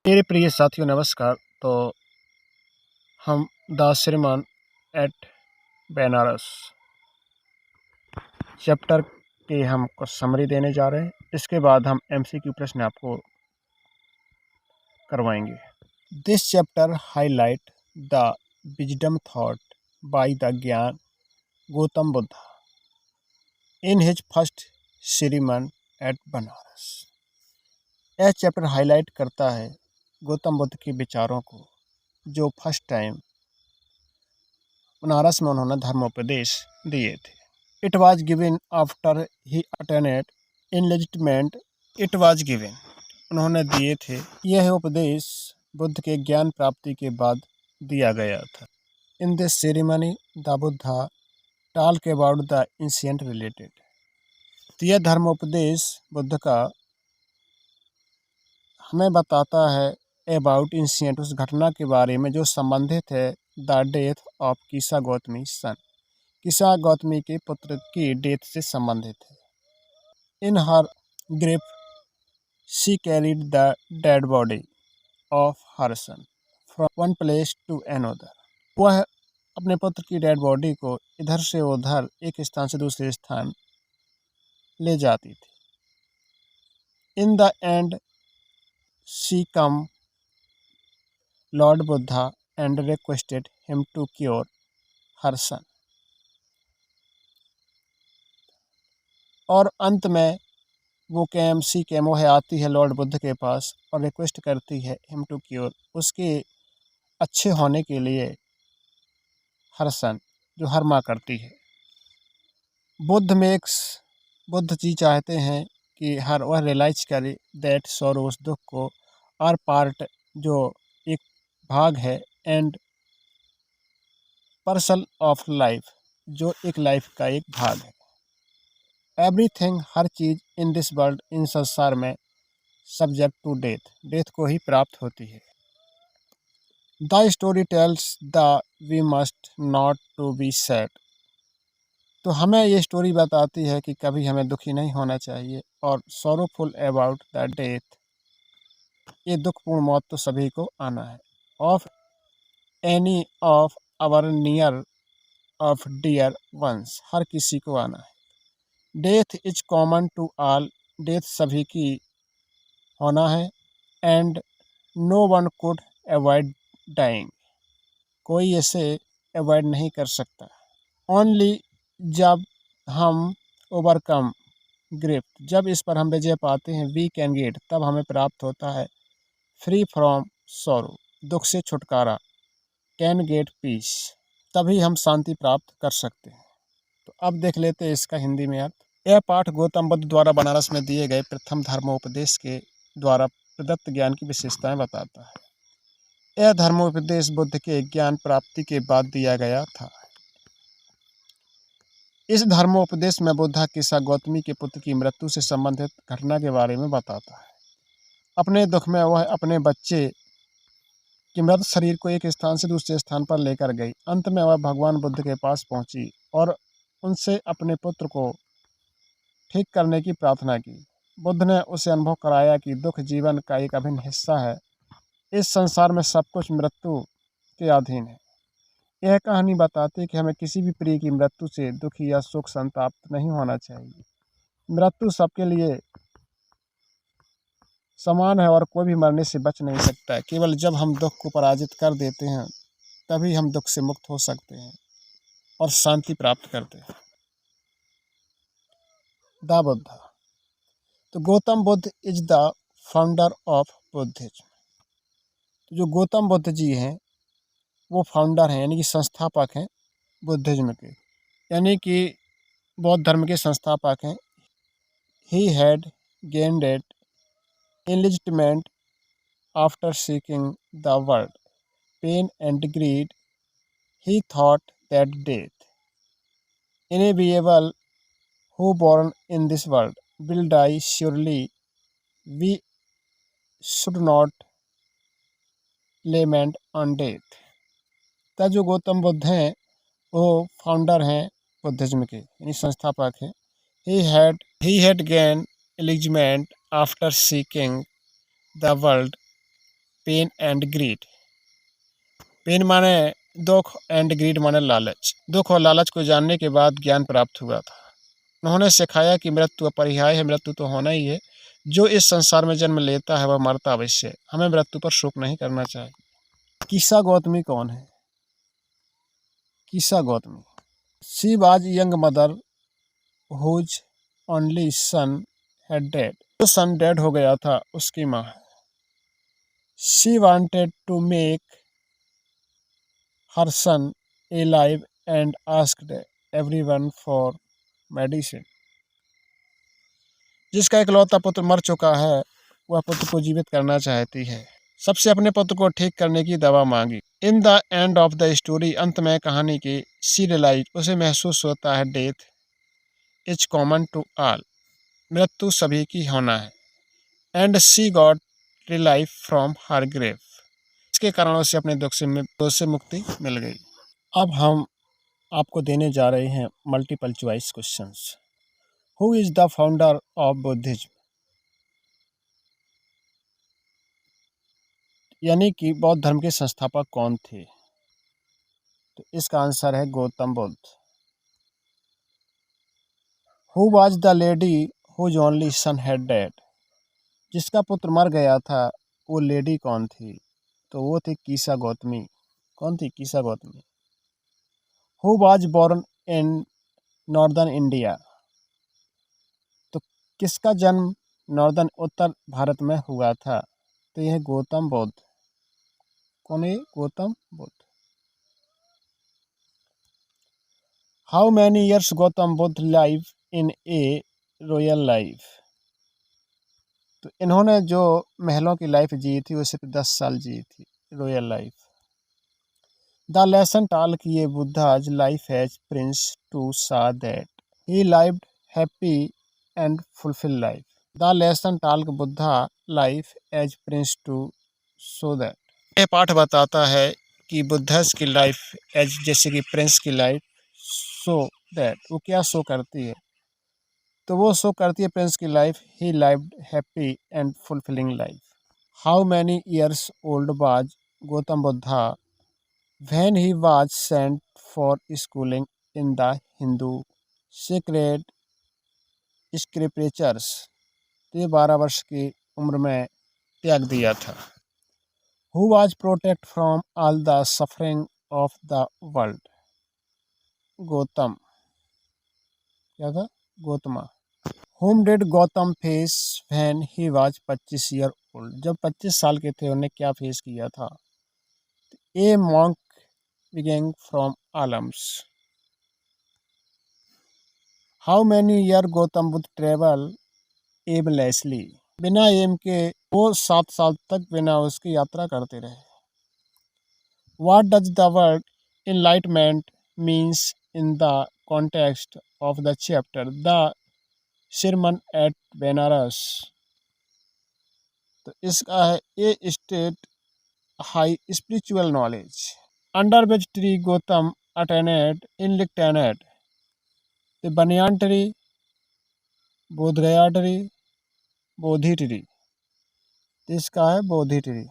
मेरे प्रिय साथियों नमस्कार। तो हम the sermon at Banaras chapter के हम कुछ समरी देने जा रहे हैं। इसके बाद हम एमसीक्यू प्रश्न आपको करवाएंगे। This chapter highlight the wisdom thought by the ज्ञान Gautam Buddha in his first sermon at Banaras. यह चैप्टर हाईलाइट करता है गौतम बुद्ध के विचारों को जो फर्स्ट टाइम बनारस में उन्होंने धर्मोपदेश दिए थे। It was given after he attained enlightenment. It was given उन्होंने दिए थे। यह उपदेश बुद्ध के ज्ञान प्राप्ति के बाद दिया गया था। In this ceremony the Buddha talk about the ancient related. तो यह धर्मोपदेश बुद्ध का हमें बताता है अबाउट एंशिएंट, उस घटना के बारे में जो संबंधित है the death of Kisa Gautami son, Kisa Gautami के पुत्र की डेथ से संबंधित है। In her grief she carried the dead body of her son from one place to another. वह अपने पुत्र की डेड बॉडी को इधर से उधर एक स्थान से दूसरे स्थान ले जाती थी। In the end she came lord Buddha and requested him to cure her son. और अंत में वो वह आती है लॉर्ड बुद्ध के पास और रिक्वेस्ट करती है हिम टू क्योर, उसके अच्छे होने के लिए हर सन, जो हर माँ करती है। बुद्ध जी चाहते हैं कि हर वह रियलाइज करे दैट सॉरो, उस दुख को, आर पार्ट, जो एक भाग है, एंड पर्सल ऑफ लाइफ, जो एक लाइफ का एक भाग है। एवरीथिंग, हर चीज़, इन दिस वर्ल्ड, इन संसार में, सब्जेक्ट टू डेथ, डेथ को ही प्राप्त होती है। The story tells the we must not to be sad. तो हमें ये स्टोरी बताती है कि कभी हमें दुखी नहीं होना चाहिए। और सॉरोफुल अबाउट द डेथ, ये दुखपूर्ण मौत तो सभी को आना है। Of any of our near of dear ones, हर किसी को आना है। Death is common to all, डेथ सभी की होना है। And no one could avoid dying, कोई इसे अवॉइड नहीं कर सकता। ओनली, जब हम ओवरकम ग्रिप, जब इस पर हम विजय पाते हैं, वी कैन गेट, तब हमें प्राप्त होता है फ्री फ्रॉम सॉरो, दुख से छुटकारा, कैन गेट पीस, तभी हम शांति प्राप्त कर सकते हैं। तो अब देख लेते हैं इसका हिंदी में अर्थ। यह पाठ गौतम बुद्ध द्वारा बनारस में दिए गए प्रथम धर्मोपदेश के द्वारा प्रदत्त ज्ञान की विशेषताएं बताता है। यह धर्मोपदेश बुद्ध के ज्ञान प्राप्ति के बाद दिया गया था। इस धर्मोपदेश में बुद्धा कीसा गौतमी के पुत्र की मृत्यु से संबंधित घटना के बारे में बताता है। अपने दुख में वह अपने बच्चे के मृत शरीर को एक स्थान से दूसरे स्थान पर लेकर गई। अंत में वह भगवान बुद्ध के पास पहुंची और उनसे अपने पुत्र को ठीक करने की प्रार्थना की। बुद्ध ने उसे अनुभव कराया कि दुख जीवन का एक अभिन्न हिस्सा है। इस संसार में सब कुछ मृत्यु के अधीन है। यह कहानी बताती है कि हमें किसी भी प्रिय की मृत्यु से दुखी या शोक संताप्त नहीं होना चाहिए। मृत्यु सबके लिए समान है और कोई भी मरने से बच नहीं सकता है। केवल जब हम दुख को पराजित कर देते हैं तभी हम दुख से मुक्त हो सकते हैं और शांति प्राप्त करते हैं। द बुद्धा, तो Gautam Buddha is the founder of Buddhism. तो जो गौतम बुद्ध जी हैं वो फाउंडर हैं, यानी कि संस्थापक हैं बुद्धिज्म के, यानी कि बौद्ध धर्म के संस्थापक हैं। He had gained it enlightenment after seeking the world, pain and greed. He thought that death, inevitable, who born in this world, will die surely. We should not lament on death. तो जो गौतम बुद्ध हैं वो founder हैं Buddhism के, यानी संस्थापक हैं। He had gained enlightenment after seeking the world, pain and greed. Pain माने दुख एंड ग्रीड माने लालच। दुख और लालच को जानने के बाद ज्ञान प्राप्त हुआ था। उन्होंने सिखाया कि मृत्यु अपरिहार्य है, मृत्यु तो होना ही है। जो इस संसार में जन्म लेता है वह मरता अवश्य है। हमें मृत्यु पर शोक नहीं करना चाहिए। कीसा गौतमी कौन है? Kisa Gautami, she was young mother whose only son had dead. जो सन डेड हो गया था उसकी माँ है। She wanted to make her son alive and asked everyone for medicine। जिसका इकलौता पुत्र मर चुका है वह पुत्र को जीवित करना चाहती है। सबसे अपने पुत्र को ठीक करने की दवा मांगी। इन the end of the story, अंत में कहानी की, शी रियलाइज, उसे महसूस होता है, death is common to all, मृत्यु सभी की होना है। And she got relief from her grave, इसके कारण उसे अपने दुख से मुक्ति मिल गई। अब हम आपको देने जा रहे हैं multiple choice questions. Who is the founder of Buddhism? यानी कि बौद्ध धर्म के संस्थापक कौन थे? तो इसका आंसर है Gautam Buddha. Who was the lady whose only son had dead? जिसका पुत्र मर गया था वो लेडी कौन थी? तो वो थी कीसा गौतमी। कौन थी Kisa Gautami? Who was born in northern India? तो किसका जन्म नॉर्दर्न उत्तर भारत में हुआ था? तो यह गौतम बुद्ध। कौन है? Gautam Buddha. How many years Gautam Buddha live in A royal life? तो इन्होंने जो महलों की लाइफ जी थी वो सिर्फ 10 साल जी थी, royal life. The lesson taught किए Buddha's life as prince to saw that he lived happy and fulfil life. The lesson टॉल्क Buddha life as prince to so that. यह पाठ बताता है कि बुद्धस की लाइफ एज, जैसे कि प्रिंस की लाइफ, सो दैट, वो क्या शो करती है? तो वो शो करती है प्रिंस की life, he lived happy and fulfilling life. How many years old was Gautam Buddha when he was sent for schooling in the Hindu secret scriptures? तो ये 12 वर्ष की उम्र में त्याग दिया था। Who was protect from all the suffering of the world? Gautam. क्या था? Gautama. Whom did Gautam face when he was 25 year old? जब 25 साल के थे उन्हें क्या फेस किया था? A monk being from alms. How many year Gautam Buddha travel aimlessly? बिना एम के वो 7 साल तक बिना उसकी यात्रा करते रहे। What does the word enlightenment means in the context of the chapter The Sermon at Benares? तो इसका है a state high spiritual knowledge. Under which tree Gautam attained enlightened? The banyan tree, Bodhgaya tree, Bodhi tree. तो इसका है Bodhi tree.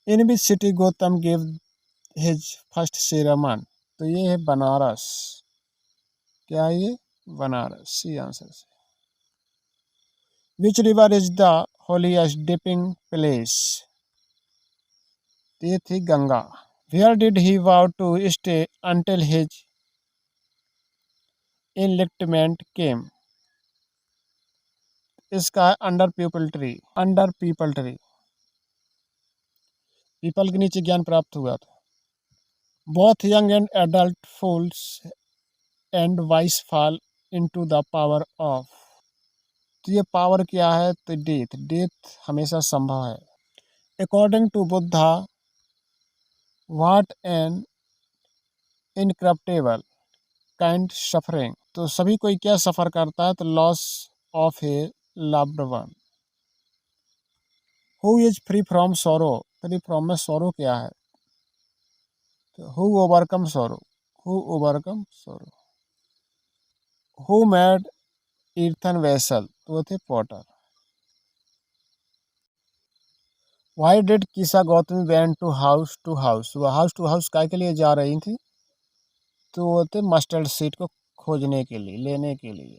In which city Gautam give his first sermon? तो ये है बनारस। क्या है ये? बनारस, सी आंसर से। Which river is the holiest dipping place? तो ये थी Ganga. Where did he vow to stay until his enlightenment came? इसका है under peepal tree. Under peepal tree, पीपल के नीचे ज्ञान प्राप्त हुआ था। Both young and adult fools and wise fall into the power of. तो ये पावर क्या है? तो डेथ। डेथ हमेशा संभव है। According to Buddha what an incorruptible kind suffering? तो सभी कोई क्या सफर करता है? तो loss of a loved one. Who is free from sorrow? Free from में सोरो क्या है? तो who overcome sorrow. Who overcome sorrow. Who made earthen vessel? तो वो थे potter. Why did Kisa Gautami went to house, वह हाउस टू हाउस काय के लिए जा रही थी? तो वो थे मस्टर्ड सीड को खोजने के लिए, लेने के लिए।